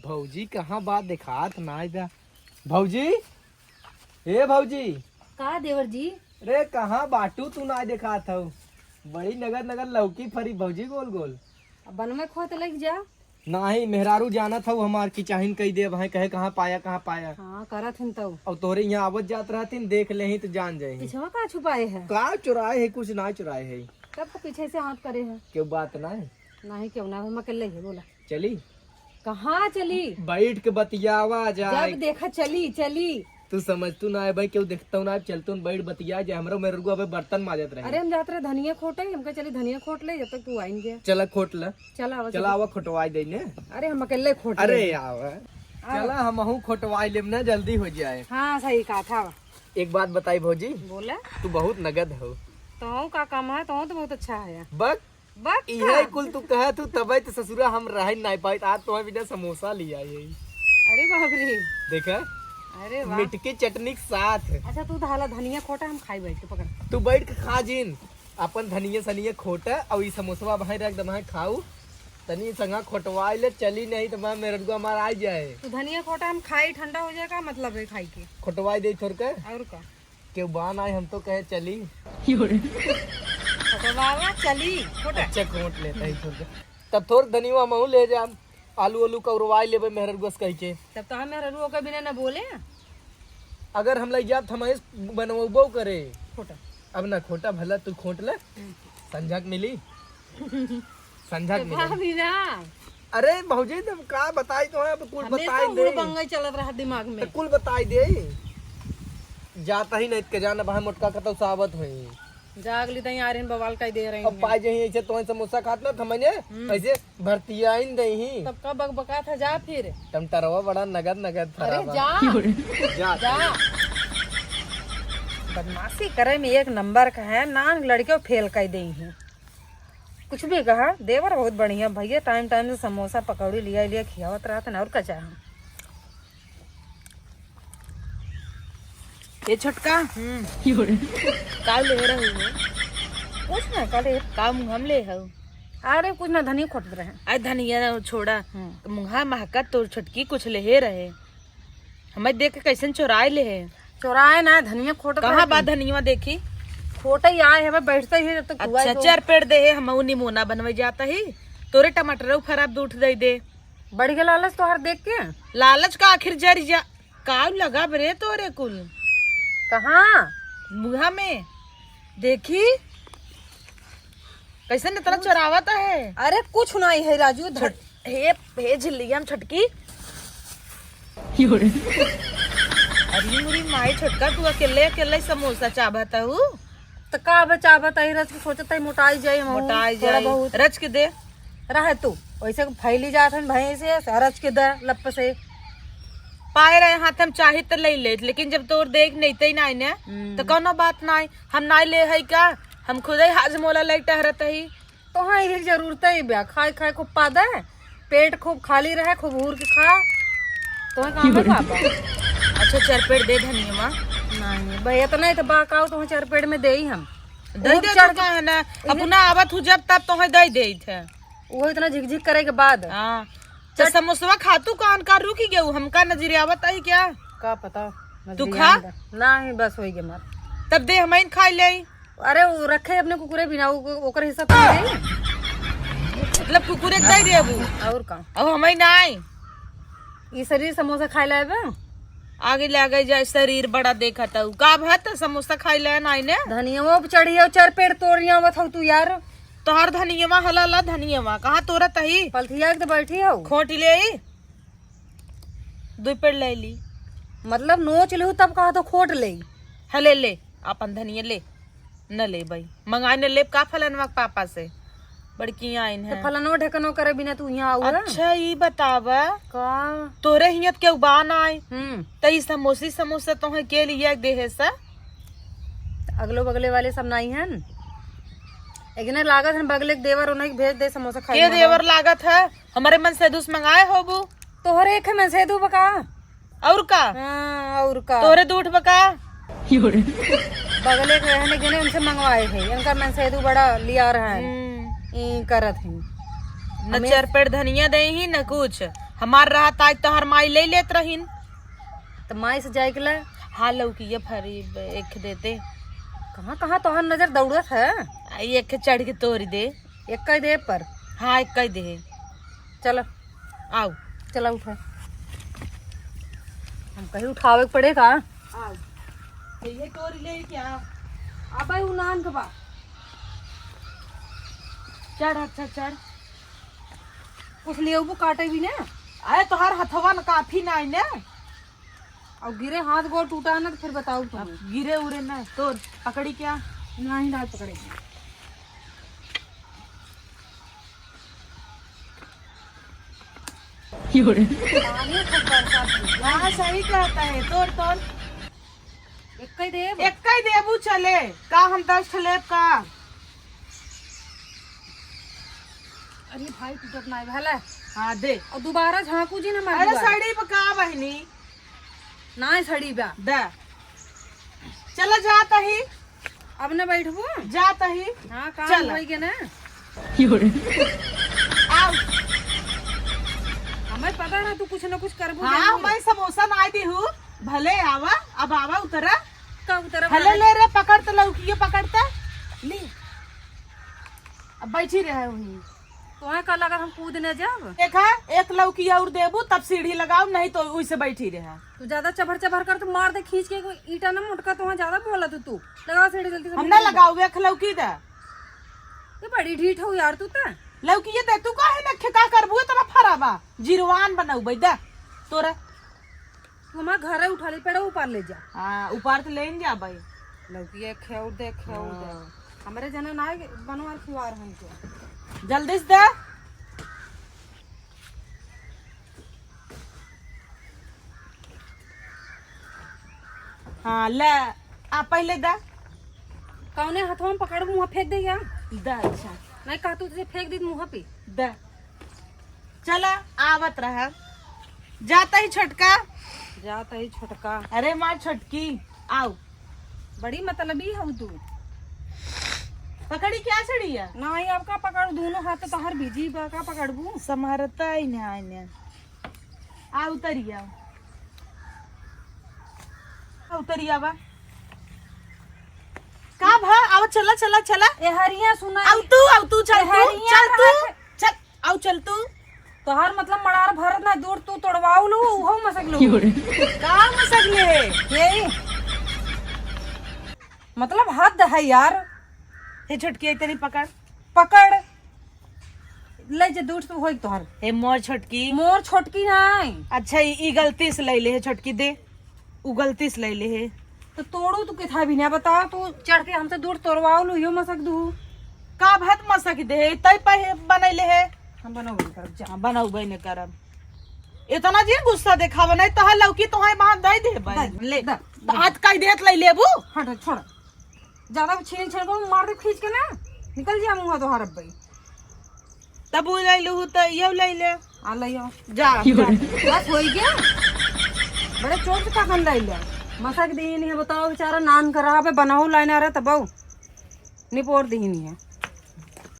भौजी कहाँ बात दिखात ना इधर। भौजी, ए भौजी। का देवर जी? रे कहाँ बाटू तू ना दिखात हो। बड़ी नगर नगर लौकी फरी भौजी गोल गोल। बन में खोत लग जा। नहीं मेहरारू जाना था हमार की चाहिन कही दे भाई कहे कहाँ पाया। हाँ करत हन तो। और तोरे यहाँ आवत जात रहती देख ले ही तो जान जाये। पिछवा का छुपाए है? का चुराए है कुछ ना चुराए है। तब तो पीछे से हाथ करे है। क्यों बात ना है? नहीं क्यों ना, हम अकेले है। बोला चली कहाँ चली? बैठ के बतियावा जाए। जब देखा चली चली। तू समझ तू ना है भाई क्यों देखता हूँ ना चलता हूँ बैठ बतिया जाए। हमरा मेरे को अबे बर्तन माजत रहे। अरे हम जाते रहे धनिया खोटे, हमका चली धनिया खोट ले जब तक तू आएंगे। चला खोट ला। चला आवा खोटवाई देने। अरे हम अकेले खोट। अरे आवा चला हम खोटवाई लेम ना जल्दी हो जाए। हाँ सही कहा था। एक बात बताई भौजी, बोला तू बहुत नगद हो। तो का काम है? तो बहुत अच्छा है। बक यही कुल तू कह तू तब तो ससुरा हम रह नहीं पाए। आज तो बिना समोसा लिया यही। अरे बाप रे देखा, अरे वाह। मिर्च की चटनी के साथ। अच्छा तू धाला धनिया खोटा, हम खाई बैठ के पकड़। तू बैठ के खा जिन अपन धनिया सनिया खोटा और ये समोसा भाई रख दमा खाऊ तनी संगा खोटवाई ले। चली नहीं तो मैं मेरे को मार आ जाए। तो धनिया खोटा हम खाई ठंडा हो जाएगा, मतलब है खाई के खोटवाई दे थोड़ के और का क्यों बान आए हम तो कहे चली। बाबा चली खोटा। अच्छा खोट लेता ही थोड़ के तब थोड़ धनिया महू ले जा। आलू कौरवाई लेबे मेहर गोस कह के। तब तो हम मेरा रुओ के बिना न बोले। अगर हम लग जात हमें बनवबो करे खोटा। अब ना खोटा भला तू खोट ले। संझा के मिली संझा के मिली ना। अरे भौजी तुम का बताई तो है कुल बताई दे। बंगाई चलत रहा दिमाग में। कुल बताई दे जाता ही नहीं के जाना भाई मोटका का तो साबत हुई। जागली तई आ रहे बवाल का दे रहे अब पाए जही ऐसे तो समोसा खात ना थमने ऐसे भर्तिया इन दही। तब का बकबका था जा फिर। तुम टरवा बड़ा नगद अरे जा जा बदमाशी करे में एक नंबर का है ना। लड़कियों फेल कर दी है। कुछ भी कहा देवर बहुत बढ़िया भैया। टाइम टाइम से समोसा पकौड़ी लिया खियावत रहा था और का चाह। ये छोटका का ले रहे हो? कुछ ना करे काम हम ले हो। अरे कुछ ना धनिया खोट रहे। अरे धनिया छोड़ा मुंहा महका तो छोटकी कुछ ले रहे। हमें देख के कैसे चुराए ले है। चोराए ना धनिया खोट। कहाँ बात धनिया देखी खोटे ही आए है बैठते ही जब तक। अच्छा चार पेड़ दे है हम निमोना बनवे जाता ही। तोरे टमाटर खराब दूठ दे बढ़ गया लालच तो हर देख के। लालच का आखिर जर जा का लगा बरे तोरे कुल कहाँ मुहा में देखी कैसे न तरह चुरावता है। अरे कुछ नहीं है राजू। हे झिल्लिया छटकी। अरे मुरी माई छोटका तू अकेले समोसा चाहता हूँ तो का बचा बताई रच के सोचता मोटाई जाए बहुत रच के दे रहे तू वैसे फैली जात है भैंस से रच के दे लप से पाए रहे हाथ हम चाहे तो ले ले। लेकिन जब तोर देख नहीं ते नहीं ने तो कोनो बात नहीं। हम नहीं ले है का हम खुद ही हाजमोला ले टहरत ही। तो हाँ ये जरूरत है ब्याह खाए खाए खूब पादा है। पेट खूब खाली रहे खूब हूर के खा तो काम है पापा। अच्छा चरपेट दे धनिया माँ। नहीं भैया तो नहीं तो बाकाओ तो चरपेट में दे ही हम दे दे तो है ना अपना आवत हूँ जब तब तो दे दे थे वो इतना झिकझिक करे के बाद। हाँ समोसा खातू कान का रुकी गए हमका नजरिया आवत आई क्या का पता तू खा नहीं बस हो गया मार। तब दे हम खा ले। अरे वो रखे अपने कुकुरे बिना ओकर हिस्सा तो नहीं मतलब कुकुरे दे दे अब और का अब हम नहीं ये शरीर समोसा खाए लाए बे आगे ले गए जाए शरीर बड़ा देखा था का भात समोसा खाई ले नहीं ने धनिया चढ़ी चार पेड़ तोड़िया मत तू यार। तोहर धनिया हला धनिया कहाँ तोरा तही पलथिया के तो बैठी हो खोट ले दो पेड़ ले ली मतलब नोच लू तब कहा तो खोट ले हले ले अपन धनिया ले न ले भाई मंगाई न ले का फलनवा पापा से बड़की आइन है। तो फलनो ढकनो करे बिना तू यहाँ आऊ। अच्छा ये बतावा का तोरे हियत के बान आए तो समोसा तो है के लिए दे है सा अगलो बगले वाले सब नहीं है एक लागत है बगले के देवर उन्हें भेज दे समोसा खाए। के देवर लागत है हमारे मन से दूस मंगाए होबू तोहरे एक मैं से दू बका और का और का तोरे दूठ बका बगले के रहने के उनसे मंगवाए थे इनका मैं से दू बड़ा लिया रहा है करत है न चार पेड़ धनिया दे ही न कुछ। हमार रहा आज तो हर माई ले लेत रहीन। तो माई से जाए के ला हाँ लौकी ये फरी एक देते। कहाँ कहाँ तोहर नजर दौड़त है। एक चढ़ के तोड़ दे। एक कई दे पर हाँ एक कह दे। चलो आओ चला उठा, हम कहीं उठावे के पड़ेगा। आओ ये तोड़ ले क्या। अब नान के बा चढ़ अच्छा चढ़। कुछ ले वो काटे भी ना। अरे तोहार हथवा न काफी ना आई ना। और गिरे हाथ गोड़ टूटा ना तो फिर बताओ तुम। गिरे उरे ना तोड़ पकड़ी क्या। ना ही ना पकड़ेगी। हाँ सही कहता है तोड़ तोड़। एक कई दे एक ही देबू चले का हम 10 ठलेब का। अरे भाई टूटत ना भला। हाँ दे। और दोबारा झांकू जी ना मार अरे साड़ी पका बहनी ना सड़ी बा। दे चलो जाता ही। अब न बैठबो। जाता ही। हाँ काम चल। होई के ना। आओ। हमें पता ना तू कुछ न कुछ करबो। हाँ मैं समोसा ना दी हूँ भले आवा। अब आवा उतरा कब तरफ भले ले रे पकड़ तो लौकी पकड़ता ले। अब बैठी रहे वहीं। तो का लगा हम कूदने जाब। देखा एक लौकी और देबू तब सीढ़ी लगाओ नहीं तो वैसे बैठी रहे। तू ज्यादा चभर चभर कर तो मार दे खींच के कोई ईटा ना मुटका तो वहाँ ज्यादा बोला तू लगा सीढ़ी जल्दी से। हम ना लगाओ एक लौकी दे। ये बड़ी ढीठ हो यार तू तो। लौकी ये दे तू काहे ना खेका करबू इतना फराबा जिरवान बनाऊ दे तोरा। तू हमारे घर उठा ले पेड़ ऊपर ले जा। हाँ ऊपर तो ले जा भाई। लौकी खेव दे हमारे जना ना बनवा खुआर हमको जल्दी से दे। हाँ ले आ पहले दे। कौने हाथों में पकड़ मुँह फेंक दे या दे अच्छा नहीं कहा तू तुझे फेंक दी मुँह पे। दे चला आवत रहा जाता ही छटका। जाता ही छोटका। अरे माँ छटकी आओ। बड़ी मतलबी हो तू। पकड़ी क्या चढ़ी है। ना ही अब का पकड़ दोनों हाथ तो हर बिजी बा का पकड़बू। समरता ही नहीं आने। आ उतरिया उतरिया बा का भा आओ चला चला चला। ए हरिया सुना आओ तू चल चल आओ चल तू। तोहार मतलब मड़ार भरत ना दूर तू तोड़वाऊ लो उहो मसक लो का मसक ले ये मतलब हद है यार। ये छटकी तेरी पकड़ पकड़ ले जे दूर तू होई तोहार। हे मोर छटकी मोर छोटकी नहीं। अच्छा ई गलती से ले ले है छटकी दे उ गलती से ले ले है तो तोड़ू तू किथा भी ना बता तू चढ़ के हमसे दूर तोड़वाऊ लो यो मसक दू। का भात मसक दे तई पे बनैले है। हम बनाओ कर जा बनाऊ बने करब इतना जी गुस्सा देखाव नहीं तो लौकी तो वहां दे दे ले हाथ कई देत ले लेबू। हट छोड़ ज्यादा छीन छीन को मार दे खींच के ना निकल जा मुंह तो हरब भाई। तब वो ले लू तो ये ले ले आ लियो जा बस हो गया। बड़े चोट से का ले ले मसक दी नहीं है बताओ बेचारा नान कर रहा पे बनाओ लाइन आ रहा तब निपोर दी नहीं है।